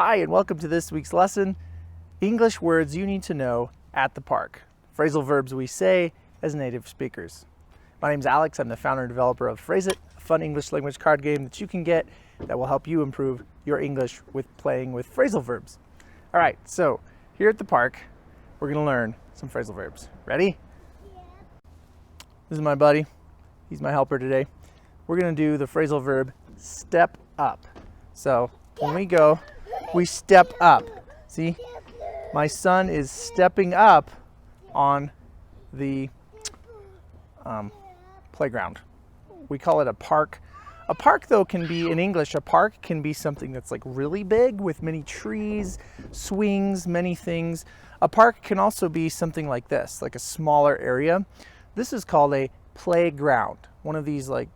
Hi, and welcome to this week's lesson, English words you need to know at the park. Phrasal verbs we say as native speakers. My name is Alex. I'm the founder and developer of Phrase It, a fun English language card game that you can get that will help you improve your English with playing with phrasal verbs. All right, so here at the park, we're going to learn some phrasal verbs. Ready? Yeah. This is my buddy. He's my helper today. We're going to do the phrasal verb step up. So when we go, we step up. See, my son is stepping up on the playground. We call it a park. A park, though, can be, in English, a park can be something that's like really big with many trees, swings, many things. A park can also be something like this, like a smaller area. This is called a playground. One of these, like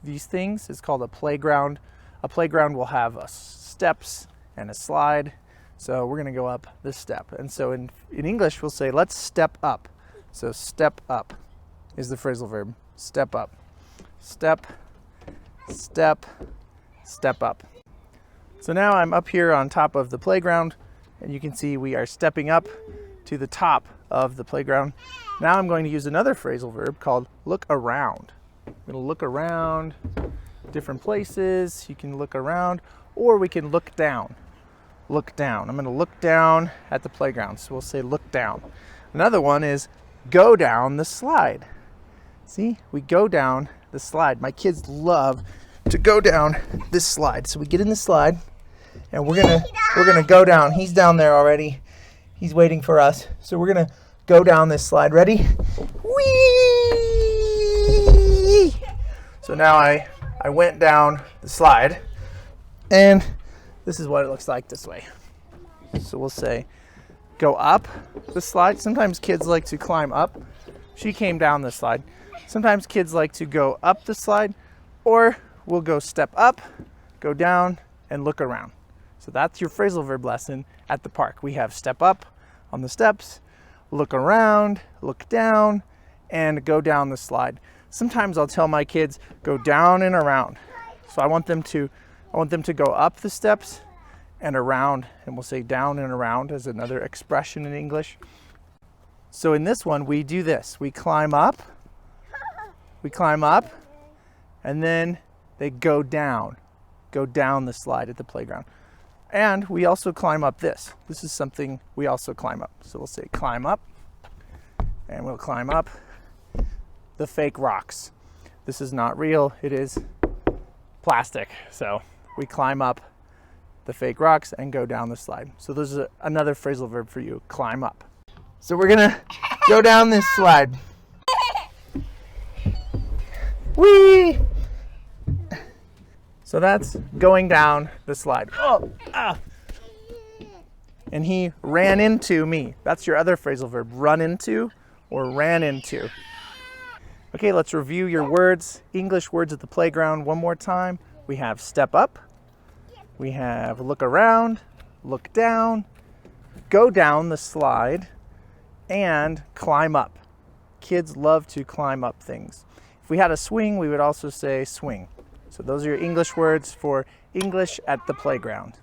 these things, is called a playground. A playground will have steps and a slide. So we're going to go up this step. And so in English, we'll say, let's step up. So step up is the phrasal verb. Step up. Step, step, step up. So now I'm up here on top of the playground, and you can see we are stepping up to the top of the playground. Now I'm going to use another phrasal verb called look around. I'm going to look around different places. You can look around, or we can look down. Look down. I'm going to look down at the playground. So we'll say look down. Another one is go down the slide. See, we go down the slide. My kids love to go down this slide. So we get in the slide, and we're gonna go down. He's down there already. He's waiting for us. So we're gonna go down this slide. Ready? Whee! So now I went down the slide, and this is what it looks like this way. So we'll say go up the slide. Sometimes kids like to climb up. She came down the slide. Sometimes kids like to go up the slide, or we'll go step up, go down, and look around. So that's your phrasal verb lesson at the park. We have step up on the steps, look around, look down, and go down the slide. Sometimes I'll tell my kids go down and around. So I want them to go up the steps and around, and we'll say down and around as another expression in English. So in this one, we do this. We climb up, and then they go down the slide at the playground. And we also climb up this. This is something we also climb up. So we'll say climb up, and we'll climb up the fake rocks. This is not real, it is plastic. So we climb up the fake rocks and go down the slide. So this is another phrasal verb for you, climb up. So we're gonna go down this slide. Whee! So that's going down the slide. Oh, ah. And he ran into me. That's your other phrasal verb, run into or ran into. Okay, let's review your words, English words at the playground one more time. We have step up, we have look around, look down, go down the slide, and climb up. Kids love to climb up things. If we had a swing, we would also say swing. So those are your English words for English at the playground.